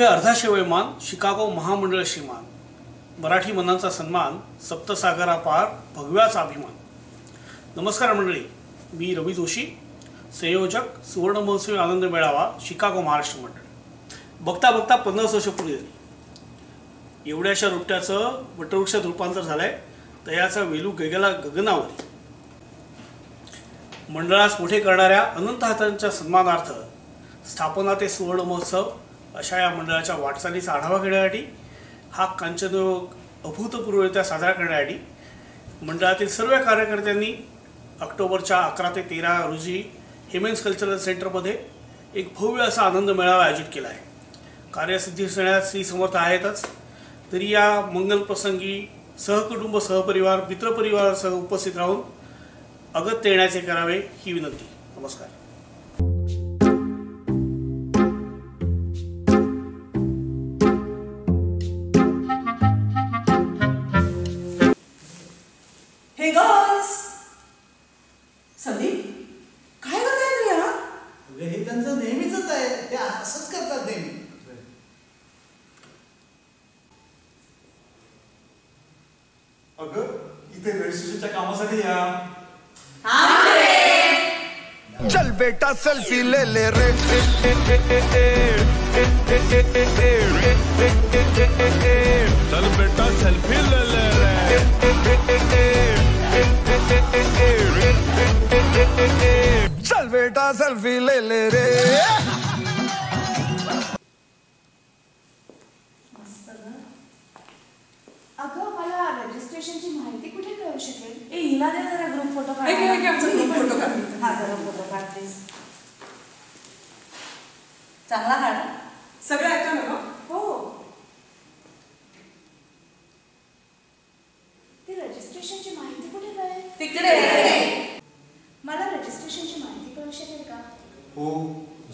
नभे अर्धा शेवयमान शिकागो महामंडळ श्रीमान मराठी मनांचा सन्मान सप्तसागरा पार भगव्याचा अभिमान। नमस्कार मंडळी, मी रवी जोशी, संयोजक सुवर्ण महोत्सवी आनंद मेळावा शिकागो महाराष्ट्र मंडळ। बघता बघता 50 वर्ष पूर्ण झाली। एवढ्याशा रोपट्याचं वटवृक्षात रूपांतर झालंय, तयाचा वेलू गेला गगनावर। मंडळास मोठे करणाऱ्या अनंत हातांच्या सन्मानार्थ स्थापना ते सुवर्ण महोत्सव अशा या मंडळाच्या वाटचालीचा आढावा घेण्यासाठी हा कांचनयोग अभूतपूर्वरित्या साजरा करण्यासाठी मंडळातील सर्व कार्यकर्त्यांनी ऑक्टोबरच्या 11 ते 13 रोजी हेमेन्स कल्चरल सेंटरमध्ये एक भव्य असा आनंद मेळावा आयोजित केला आहे। कार्यसिद्धी करण्यात श्री समर्थ आहेतच, तरी या मंगल प्रसंगी सहकुटुंब सहपरिवार मित्रपरिवारासह उपस्थित राहून अगत्य येण्याचे करावे ही विनंती। नमस्कार। हे गर्ल्स, संदीप काय करताय रे? अगं हे त्यांचं नेहमीच आहे, ते असंच करतात नेहमी। अगं इथे रजिस्ट्रेशनच्या कामासाठी या। चल बेटा सेल्फी ले ले रे, चल बेटा सेल्फी ले ले रे, चल बेटा सेल्फी ले ले रे। अगं मला रजिस्ट्रेशनची माहिती कुठे कळू शकेल? ए हिला दे जरा ग्रुप फोटो काढ। ग्रुप फोटो काढ। हा जरा फोटो काढ प्लीज। चांगला काढ, सगळं ऐका ना। हो, ती रजिस्ट्रेशनची माहिती कुठे कळेल? तिकडे। मला रजिस्ट्रेशनची माहिती कळू शकेल का? हो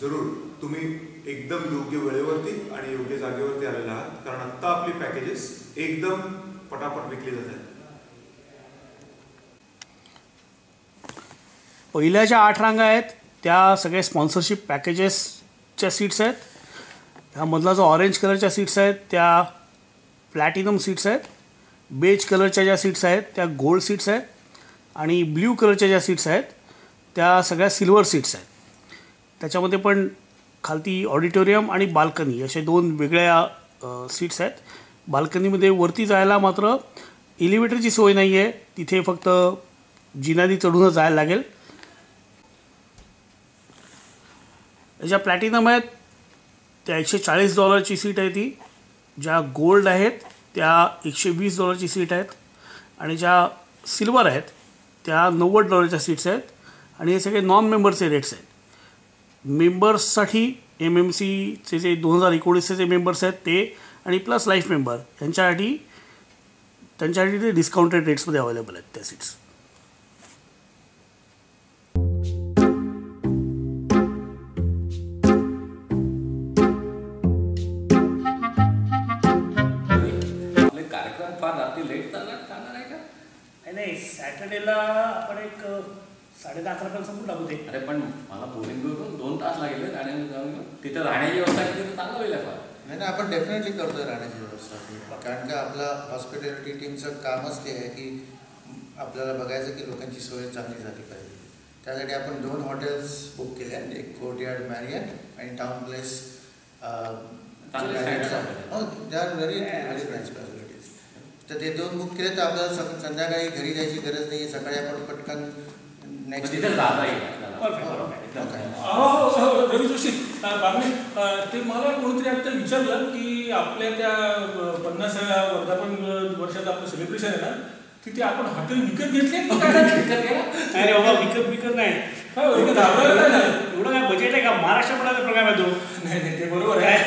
जरूर, तुम्ही एकदम योग्य वेळेवरती आणि योग्य जागेवरती आलेला आहात, कारण आता आपली पॅकेजेस एकदम पटापट विकली जात आहेत। पहिल्या ज्या 8 रांगा आहेत त्या सगळे स्पॉन्सरशिप पॅकेजेसच्या सीट्स आहेत। ह्यामधला जो ऑरेंज कलरच्या सीट्स आहेत त्या प्लॅटिनम सीट्स आहेत, बेज कलरच्या ज्या सीट्स आहेत त्या गोल्ड सीट्स आहेत, आणि ब्ल्यू कलरच्या ज्या सीट्स आहेत त्या सगळ्या सिल्वर सीट्स आहेत। त्याच्यामध्ये पण खालती ऑडिटोरियम आणि बाल्कनी असे 2 वेगळ्या सीट्स आहेत। बाल्कनीमध्ये वरती जायला मात्र एलिव्हेटरची सोय नाही आहे, तिथे फक्त जिनादी चढूनच जायला लागेल। ज्या प्लॅटिनम आहेत त्या $140ची सीट आहे ती, ज्या गोल्ड आहेत त्या $120ची सीट आहेत, आणि ज्या सिल्वर आहेत त्या $90च्या सीट्स आहेत, आणि हे सगळे नॉन मेंबर्सचे रेट्स आहेत। मेंबर्ससाठी MMCचे जे 2019चे जे मेंबर्स आहेत ते आणि प्लस लाईफ मेंबर त्यांच्यासाठी ते डिस्काउंटेड रेट्समध्ये अवेलेबल आहेत त्या सीट्स। कार्यक्रम फार रात्री लेट चालणार आहे का? नाही, सॅटर्डेला आपण एक 10:30-11 संपून टाकू ते। अरे पण मला बोरिंग करून 2 तास लागेल आणि तिथे राहण्याची व्यवस्था केली तर चांगलं होईल फार। नाही आपण डेफिनेटली करतोय राहण्याची व्यवस्था, कारण का आपला हॉस्पिटॅलिटी टीमचं कामच ते आहे की आपल्याला बघायचं की लोकांची सोय चांगली झाली पाहिजे। त्यासाठी आपण 2 हॉटेल्स बुक केले आहेत, एक कोर्टयार्ड मॅरियट आणि town place. They are very very nice facilities. तर ते 2 बुक केले तर आपल्याला संध्याकाळी घरी जायची गरज नाही, सकाळी आपण पटकन नेक्स्ट तिथे राहता येईल। रवी जोशी ते मला कोणीतरी आता विचारलं की आपल्या त्या 50व्या वर्धापन वर्षाचं आपलं सेलिब्रेशन आहे ना, तिथे आपण हॉटेल विकत घेतले? अरे बाबा, विकत नाही, एवढं काय बजेट आहे का? महाराष्ट्र मंडळाचा प्रोग्राम आहे तो। नाही ते बरोबर आहे।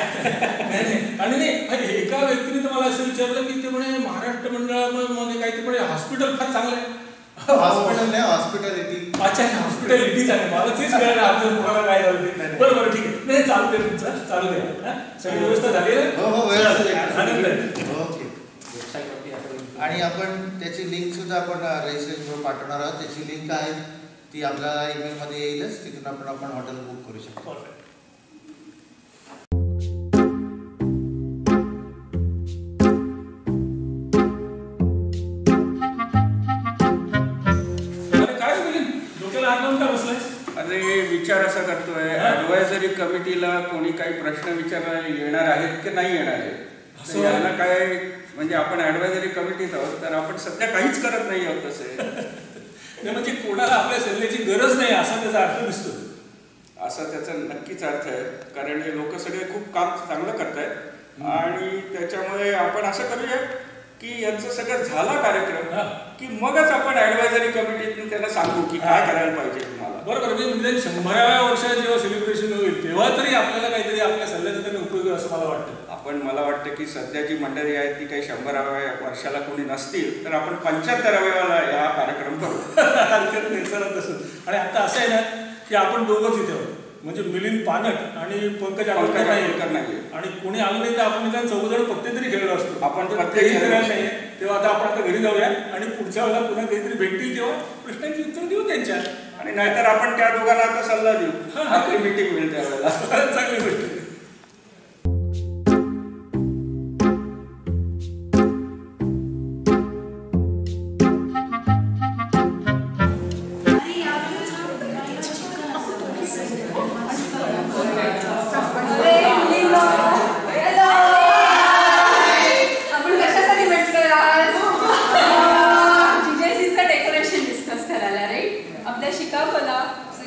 आणि एका व्यक्तीने तर मला असं विचारलं की ते म्हणे महाराष्ट्र मंडळामध्ये काहीतरी म्हणे हॉस्पिटल फार चांगलं आहे। हॉस्पिटल नाही, हॉस्पिटॅलिटी। अच्छा, हॉस्पिटॅलिटीच आहे, मला तेच कळलं आपलं तुम्हाला काय झालं ते। बरोबर, ठीक आहे, नाही चालू दे तुमचं, चालू द्या। सगळी व्यवस्था झाली आहे? हो व्यवस्था। ओके। आणि आपण त्याची लिंक सुद्धा आपण रजिस्ट्रेशन पाठवणार आहोत, त्याची लिंक आहे ती आपल्याला ईमेलमध्ये येईलच, तिथून आपण हॉटेल बुक करू शकतो। विचार असा करतोय, ऍडवायझरी कमिटीला कोणी काही प्रश्न विचारायला येणार आहेत की नाही येणार आहेत, यांना काय म्हणजे आपण ऍडवायझरी कमिटीत आहोत तर आपण सध्या काहीच करत नाही आहोत तसे. नाही म्हणजे कोणाला आपल्या सल्ल्याची गरज नाही असा त्याचा अर्थ दिसतो. असा त्याचा नक्कीच अर्थ आहे, कारण हे लोक सगळे खूप काम चांगलं करतायत आणि त्याच्यामुळे आपण असं करूया की यांचं सगळं झाला कार्यक्रम की मगच आपण ऍडवायझरी कमिटीतून त्यांना सांगू की काय करायला पाहिजे तुम्हाला. बरोबर. म्हणजे 100व्या वर्षात जेव्हा सेलिब्रेशन होईल तेव्हा तरी आपल्याला काहीतरी आपल्या सल्ल्याचा त्यांनी उपयोग आहे असं मला वाटतं. मला वाटतं की सध्या जी मंडळी आहेत ती काही 100व्या वर्षाला कोणी नसतील तर आपण 75व्याला हा कार्यक्रम करू. तसं. आणि आता असं आहे ना की आपण दोघंच इथे आहोत, म्हणजे मिलिंद पानट आणि पंकज आगरकर नाही आणि कोणी आलं नाही तर आपण त्या 4 जण पत्ते तरी खेळलो असतो. आपण पत्ते खेळायला नाही तेव्हा आता आपण आता घरी जाऊया आणि पुढच्या वेळेला पुन्हा काहीतरी भेटतील तेव्हा प्रश्नांची उत्तर देऊ त्यांच्या. आणि नाहीतर आपण त्या दोघांना आता सल्ला देऊ, आपली मीटिंग होईल त्यावेळेला. चांगली गोष्ट.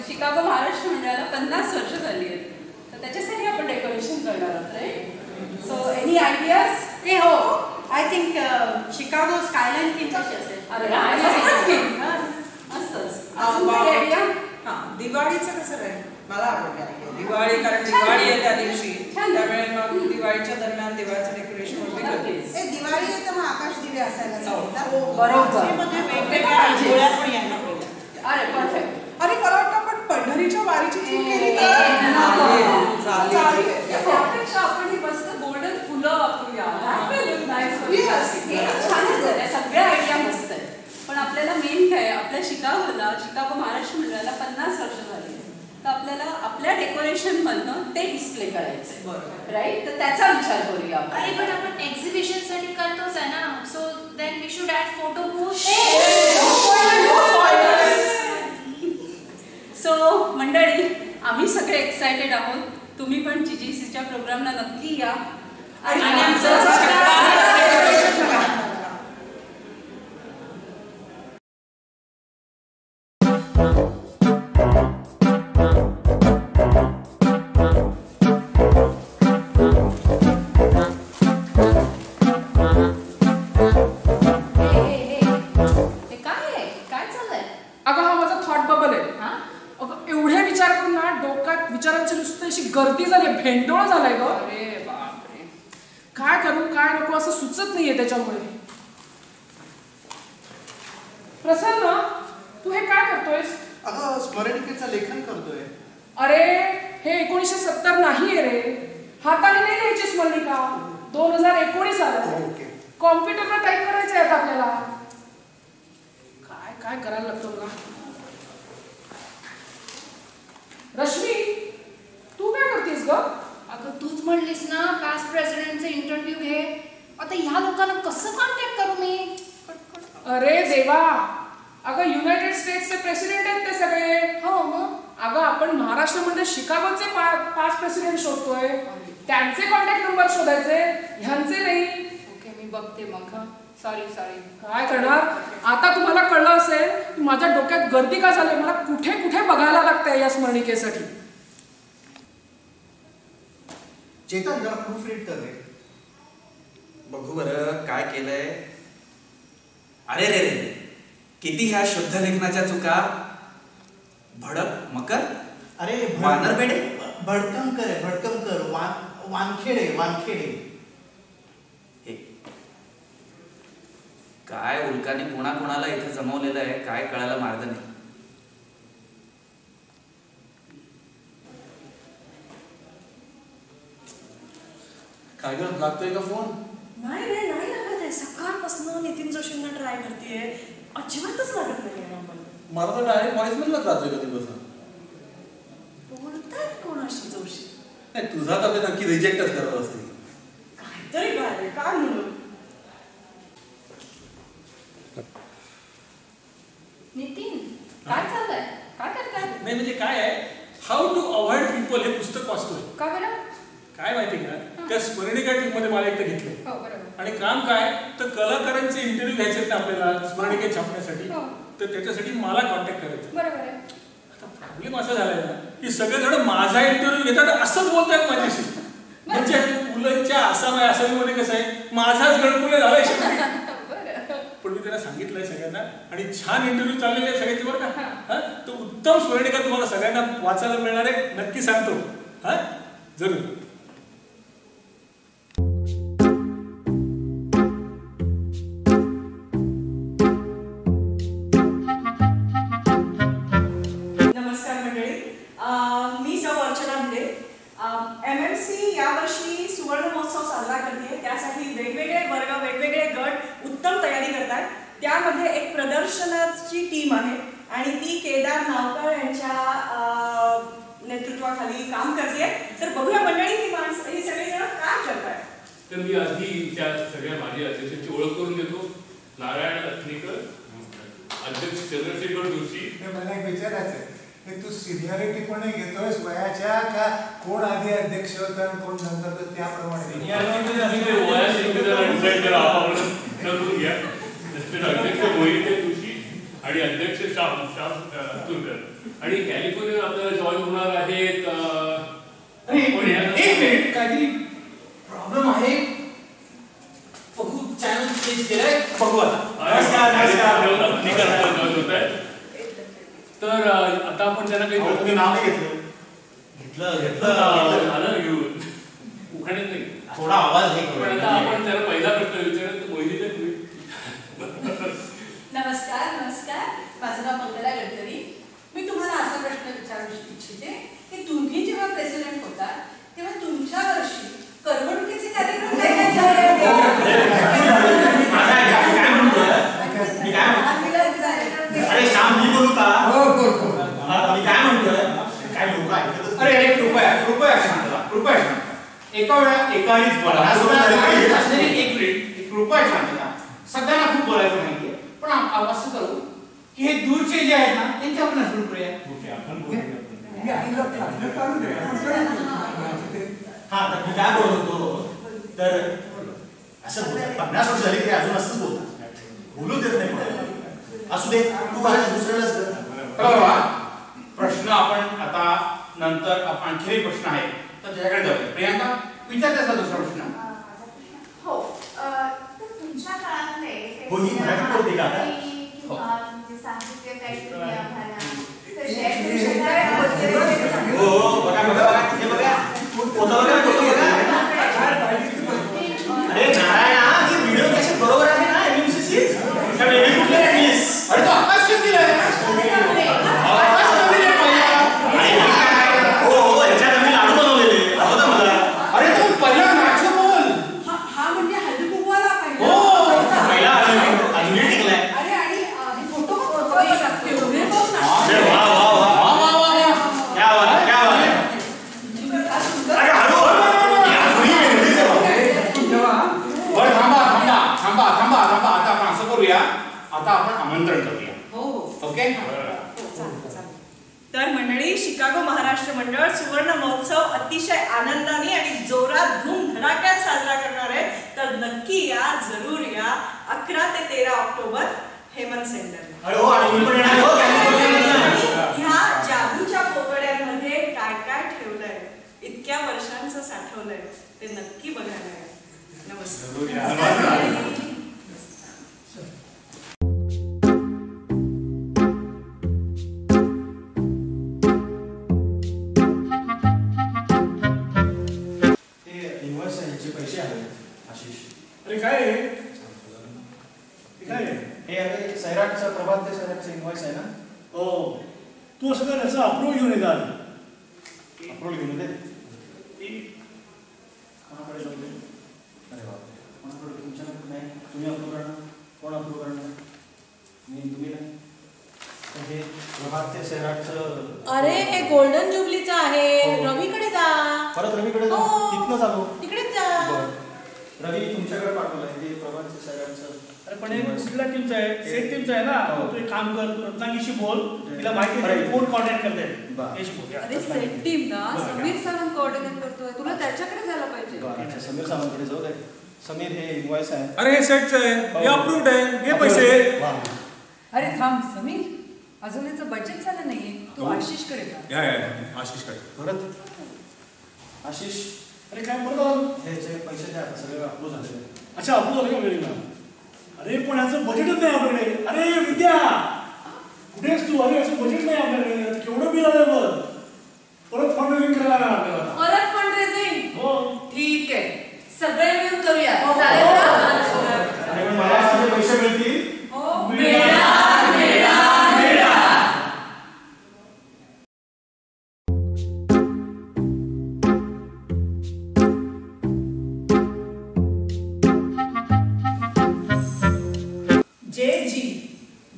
शिकागो महाराष्ट्र मंडळाला 50 वर्ष झाली आहेत, तर त्याच्यासाठी आपण डेकोरेशन करणार आहोत. राईट. So any ideas? हे हो, I think Chicago skyline theme कशी असेल? दिवाळीचं कसं राहील? मला आवडलं दिवाळी, कारण दिवाळी आहे त्या दिवशी, त्यामुळे मग दिवाळीच्या दरम्यान दिवाळीचं डेकोरेशन होते. दिवाळी आहे तर मग आकाश दिवे असायला बरोबर. अरे परफेक्ट. अरे मला वाटतं आपण पंढरीच्या वारीची थीम केली त्यापेक्षा आपण ही मस्त गोल्डन फुलं वापरूया. सगळ्या आयडिया मस्त आहेत, पण आपल्याला मेन काय आपल्या शिकागो महाराष्ट्र मंडळाला 50 वर्ष झाली, तर आपल्याला आपल्या डेकोरेशन मधनं ते डिस्प्ले करायचंय. राईट. तर त्याचा विचार करूया. अरे पण आपण एक्झिबिशन साठी करतोच आहे ना, so then we should add photo booth. So मंडळी, आम्ही सगळे एक्सायटेड आहोत. तुम्ही पण GGCच्या प्रोग्रामला नक्की या आणि गर्दी झाली, भेंडोळ झालाय ग. अरे बापरे, काय करू काय नको असं सुचत नाहीये त्याच्यामुळे. प्रसन्न, तू हे काय करतोयस? अगं स्मरणिकेचं लेखन करतोय. अरे हे 1970 नाहीये रे, हाताने नाही लिहायची स्मरणिका. 2019 आलं. कॉम्प्युटरला टाईप करायचं आहे आपल्याला. काय काय करायला लागतं मला. रश्मी, तू काय करतेस ग? अगं तूच म्हणलीस ना पास्ट प्रेसिडेंटचे इंटरव्ह्यू घे. आता ह्या लोकांना कसं कॉन्टॅक्ट करू मी? अरे देवा, अगं युनायटेड स्टेट्सचे प्रेसिडेंट आहेत ते सगळे. हो मग. अगं आपण महाराष्ट्रामध्ये शिकागोचे पास्ट प्रेसिडेंट शोधतोय, त्यांचे कॉन्टॅक्ट नंबर शोधायचे, ह्यांचे नाही. ओके, मी बघते मग. सॉरी. काय करणार आता? तुम्हाला कळलं असेल की माझ्या डोक्यात गर्दी का झाली. मला कुठे कुठे बघायला लागतंय या स्मरणिकेसाठी. चेतन जरा प्रूफ रीड कर रे. बघू बरं काय केलंय. अरे रे रे, किती ह्या शुद्ध लेखनाच्या चुका. भडक मकर. अरे वानरपेडे. भडकमकर आहे, भडकमकर. वानखेडे. काय उल्काने कोणाकोणाला इथे जमवलेलं आहे काय कळायला मार्ग नाही. काय गं, लागतोय का फोन? नाही रे, नाही लागत आहे. सकाळपासून नितीन जोशींना ट्राय करतेय, अजिबातच लागत नाही. मला तर डायरेक्ट व्हॉइसमेलला जातोय कधीपासून. बोलतायत कोणाशी जोशी? नाही, तुझा तर ते नक्की रिजेक्टच करत असते. काहीतरी काय म्हणून. नितीन, काय चाललंय? काय करताय? नाही म्हणजे काय आहे, हा भाग एक तर घेतले आणि काम काय तर कलाकारांचे इंटरव्ह्यू घ्यायचे आहेत आपल्याला स्मरणिके छापण्यासाठी, तर त्याच्यासाठी मला कॉन्टॅक्ट करायचं. बरोबर. आता प्रॉब्लेम असा झालाय ना की सगळेजण माझा इंटरव्ह्यू घेतात असंच बोलतात माझ्याशी. म्हणजे पुलंच्या आसामीमध्ये कसं आहे माझाच गणपुले झालाय शेवटी. पण मी त्यांना सांगितलंय सगळ्यांना आणि छान इंटरव्ह्यू चाललेले आहे सगळ्यांचे बरं का. तो उत्तम स्मरणिका तुम्हाला सगळ्यांना वाचायला मिळणार आहे, नक्की सांगतो. हा जरूर. नमस्कार मंडळी, मी सौ अर्चना भिडे. MMC यावर्षी सुवर्ण महोत्सव साजरा करते, त्यासाठी वेगवेगळे वर्ग वेगवेगळे गट उत्तम तयारी करतात. त्यामध्ये एक प्रदर्शनाची टीम आहे आणि ती केदार नावकर यांच्या नेतृत्वाखाली काम करते. तर बघूया मंडळी ही माणसं ही सगळेजण काय करतात. तर मी आधी त्या सगळ्या माझ्या अध्यक्षांची ओळख करून देतो. नारायण अथनीकर, अध्यक्ष चंद्रशेखर जोशी. मला एक विचारायचं आहे, तू सिनियरिटी पण घेतोयस वयाच्या का कोण आधी अध्यक्ष होता आणि कोण नंतर, तर त्याप्रमाणे अध्यक्ष मोहिते जोशी आणि अध्यक्ष तुंकर आणि कॅलिफोर्निया आपल्याला जॉईन होणार आहेत. काहीतरी प्रॉब्लेम आहे. फगू चॅनल चेंज केलंय. फगू तर आता आपण त्यांना काही तुम्ही नाव नाही घेतलं उखाण्यात नाही थोडा आवाज हे पण आता आपण त्याला पहिला प्रश्न विचारत मोहिनीला नमस्कार नमस्कार, माझं नाव मंगला गडकरी. मी तुम्हाला असा प्रश्न विचारू इच्छिते की तुम्ही जेव्हा प्रेसिडेंट होता तेव्हा तुमच्या वर्षी करमणुकीचे कार्यक्रम काय काय अरे श्याम मी बोलू का? मी काय म्हणतोय, काय लोक ऐकत. अरे अरे कृपया शांतता. एका वेळा एकाच बोला. एक मिनिट, कृपया शांतता. सगळ्यांना खूप बोलायचं माहितीये, पण असं करू की हे दूरचे जे आहेत ना त्यांची आपण आठवण करूया. हा तर मी काय बोलत होतो, तर असं बोलतात 50 वर्ष झाली की अजून असंच बोलतात, बोलू देत नाही. असू दे, तू दुसऱ्यालाच प्रश्न आपण आता नंतर आणखी एक प्रश्न आहे तर त्याच्याकडे जाऊया. प्रियांका विचारतेस का दुसरा प्रश्न? हो, तर तुमच्या काळातले हो, ही मराठी बोलते का आता? किंवा म्हणजे साहित्य काहीतरी आम्हाला हो बघा हे बघा अरे नारायण, ही व्हिडिओ कॅसेट बरोबर आहे ना MMCC? अरे तो आकाश किती आहे? हो ह्याच्यात आम्ही लाडू बनवलेले आहोत मला. अरे तू पहिला नाच बोल. हा म्हणजे हळदी कुंकवाला पाहिजे. हो पहिला अजूनही टिकलाय. अरे आणि फोटो आता आपण आमंत्रण करूया. ओके. तर मंडळी, शिकागो महाराष्ट्र मंडळ सुवर्ण महोत्सव अतिशय आनंदाने आणि जोरात धूमधडाक्यात साजरा करणार आहे. तर नक्की या, जरूर या. 11 ते 13 ऑक्टोबर हेमंत सेंटर. ह्या जादूच्या पोकड्यांमध्ये काय काय ठेवलंय, इतक्या वर्षांचं साठवलंय, ते नक्की बघायला या. नमस्कार. पैसे आहेत आशिष. अरे काय आहे काय? हे आहे सैराटचं, प्रभात ते सैराटचं इन्व्हॉइस आहे ना. हो, तू असं कर, याचा अप्रूव्ह घेऊन येतात. अप्रूव्ह घेऊन येते कोणाकडे जाऊ दे. अरे बापरे, कोणाकडे? तुमच्याकडे नाही. तुम्ही अप्रूव्ह करणार, कोण अप्रूव्ह करणार? मी, तुम्ही नाही. हे प्रभात ते सैराटचं. अरे हे गोल्डन जुबलीचं आहे. रवीकडे जा. परत रवीकडे जा. तिथनं चालू तिकडेच जा. रवी तुमच्याकडे पाठवलंय हे प्रभात ते सैराटचं. पण हे कुठल्या टीमचं आहे? सेट टीमचं आहे ना. तू एक काम कर, तू रत्नागिरीशी बोल, तिला माहिती आहे कोण कॉन्टॅक्ट करते. अरे सेट टीम ना समीर सावंत कोऑर्डिनेट करतोय, तुला त्याच्याकडे जायला पाहिजे. समीर सावंतकडे जाऊ दे. समीर हे इनवॉइस आहे. अरे हे सेटचं आहे, हे अप्रूव्ड आहे, घे पैसे. अरे थांब समीर, अजून याचं बजेट झालं नाहीये, तू आशिषकडे जा. आशिषकडे परत आशिष, अरे काय बोलतो हे पैसे द्या, सगळे अप्रूव्ह झाले. अच्छा अप्रूव्ह झालं का? वेळी ना. अरे पण याचं बजेटच नाही आपल्याकडे. अरे विद्या कुठेच तू? अरे याचं बजेट नाही आपल्याकडे. केवढं बिल आलंय बघ. परत फंड रेझिंग करायला लागणार आपल्याला. परत फंड रेझिंग? हो ठीक आहे, सगळे मिळून करूया. चालेल ना? मला असं पैसे मिळतील. हो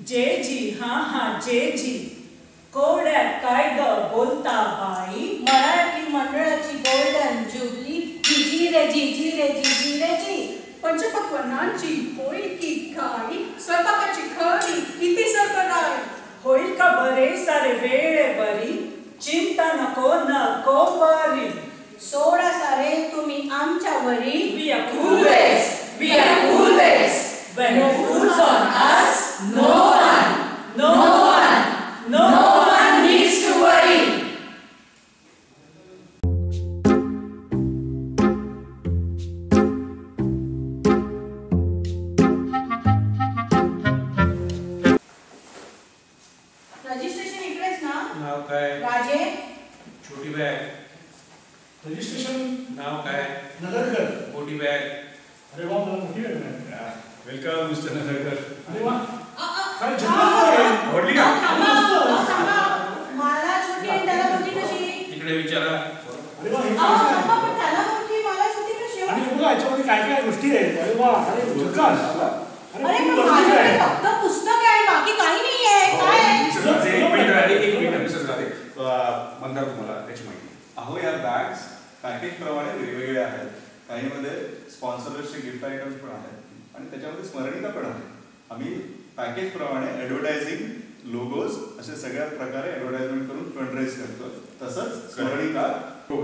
जेजी हा जेजी कोड्यात काय ग बोलता बाई? मराठी मंडळाची गोल्डन जुबली जिजी रे जिजी रे जिजी रे जी. पंचपक्वान्नांची पोळी की काय, स्वयंपाकाची खरी किती सरकणार. होईल का बरे सारे वेळेवरी, चिंता नको नको बरी. सोडा सारे तुम्ही आमच्यावरी. We are clueless. We are clueless. When it falls on us, no one needs to worry. Registration इकडेच ना? नाव काय? राजे. छोटी बॅग. रजिस्ट्रेशन नाव काय? नगरकर. मोठी बॅग. अरे वा, मला मोठी बॅग मिळाली. Welcome mister Nagarkar. अरे वा, काय जन्मदिन आहे. आवडली का? मला छोटी आणि त्याला मोठी कशी? इकडे विचारा. अरे वा, हे पण त्याला मोठी मला छोटी कशी? आणि बघा याच्यामध्ये काय काय गोष्टी आहेत. अरे वा, अरे झकास. अरे पण माझ्याकडे फक्त पुस्तक आहे, बाकी काही नाही आहे. काय आहे? एक मिनिट मिसेस राधे, मंदार तुम्हाला त्याची माहिती. अहो या बॅग्स पॅकेज प्रमाणे वेगवेगळे आहेत. काहीमध्ये स्पॉन्सरचे गिफ्ट आयटम्स पण आहेत आणि त्याच्यामध्ये स्मरणिका पण आहे. आम्ही पॅकेज प्रमाणे ॲडव्हर्टायझिंग, लोगोज असे सगळ्या प्रकारे ॲडव्हर्टाइजमेंट करून फंडरेज करतो. तसंच स्मरणिका. हो,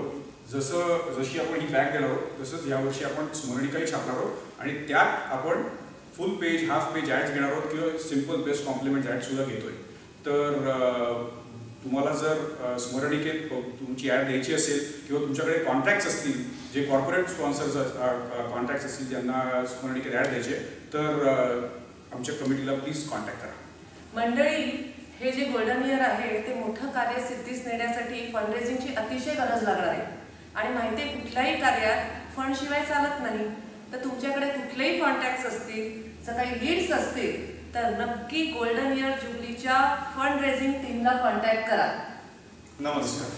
जशी आपण ही बॅग देणार आहोत तसंच यावर्षी आपण स्मरणिकाही छापणार आहोत आणि त्यात आपण फुल पेज, हाफ पेज ॲड्स घेणार आहोत किंवा सिम्पल बेस्ट कॉम्प्लिमेंट ॲड सुद्धा घेतोय. तर तुम्हाला जर स्मरणिकेत तुमची ॲड द्यायची असेल किंवा तुमच्याकडे कॉन्ट्रॅक्ट्स असतील, जे कॉर्पोरेट स्पॉन्सर्स कॉन्ट्रॅक्ट्स असतील ज्यांना स्मरणिकेत ॲड द्यायचे, तर आमच्या कमिटीला प्लीज कॉन्टॅक्ट करा. मंडळी, हे जे गोल्डन इयर आहे ते मोठं कार्य सिद्धीस नेण्यासाठी फंडरेझिंगची अतिशय गरज लागणार आहे. आणि माहिती आहे, कुठल्याही कार्यात फंड शिवाय चालत नाही. तर तुमच्याकडे कुठलेही कॉन्टॅक्ट्स असतील, जर काही लीड्स असतील, तर नक्की गोल्डन इयर जुबलीच्या फंड रेझिंग टीमला कॉन्टॅक्ट करा. नमस्कार.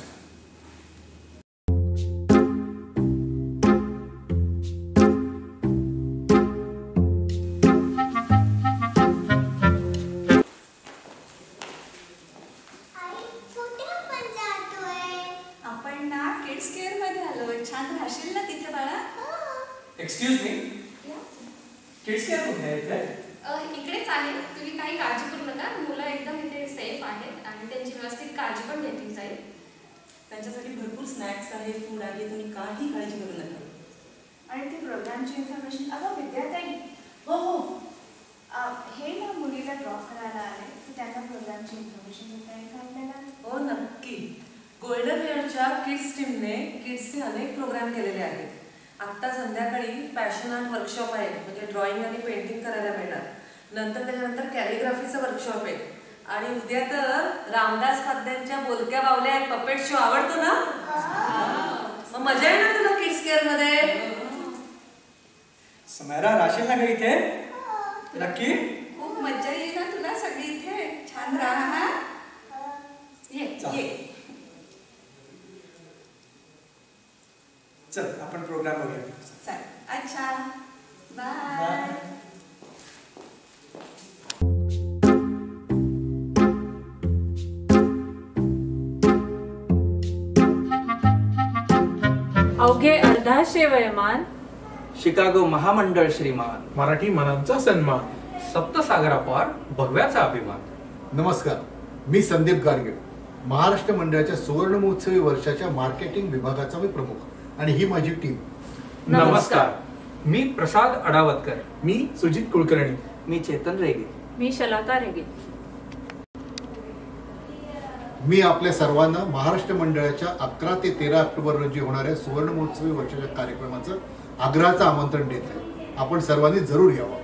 आपण ना किड्स केअर मध्ये आलोय. छान राहशील ना तिथे बाळा? एक्सक्यूज मी, किड्स केअर कुठे आहे इथे? इकडेच आहे. तुम्ही काही काळजी करू नका, मुलं एकदम इथे सेफ आहेत आणि त्यांची व्यवस्थित काळजी पण घेतली जाईल. त्यांच्यासाठी भरपूर स्नॅक्स आहे, फूड आहे, तुम्ही काही काळजी करू नका. आणि ती प्रोग्रामची इन्फॉर्मेशन. अगं विद्याताई, हो हो, हे ना मुलीला ड्रॉप करायला आले, तर त्यांना प्रोग्रामची इन्फॉर्मेशन देता येईल का आपल्याला? हो नक्की. गोल्डन इयरच्या किड्स टीमने किड्सचे अनेक प्रोग्राम केलेले आहेत. आत्ता संध्याकाळी पॅशन आर्ट वर्कशॉप आहे, म्हणजे ड्रॉइंग आणि पेंटिंग करायला मिळणार. नंतर त्याच्यानंतर कॅलिग्राफीचं वर्कशॉप आहे. आणि उद्या तर रामदास पाद्यांच्या बोलक्या बावल्या आहेत, पपेट शो. आवडतो ना? मग मजा येणार तुला किड्स केअर मध्ये. समयरा, राशील ना का इथे? नक्की? खूप मजा येईल ना तुला सगळी इथे. छान राहा. ये. चल आपण प्रोग्राम बघूया. अच्छा, बाय. अवघे अर्धाशे वयमान शिकागो महामंडळ श्रीमान, मराठी मनांचा सन्मान, सप्तसागरापार भगव्याचा अभिमान. नमस्कार, मी संदीप गाडगे, महाराष्ट्र मंडळाच्या सुवर्ण महोत्सवी वर्षाच्या मार्केटिंग विभागाचा मी प्रमुख आणि ही माझी टीम. नमस्कार, मी प्रसाद अडावतकर. मी सुजित कुलकर्णी. मी चेतन रेगे. मी शलाका रेगे. मी आपल्या सर्वांना महाराष्ट्र मंडळाच्या 11 ते 13 ऑक्टोबर रोजी होणाऱ्या सुवर्ण महोत्सवी वर्षाच्या कार्यक्रमाचं आग्रहाचं आमंत्रण देत आहे. आपण सर्वांनी जरूर यावं.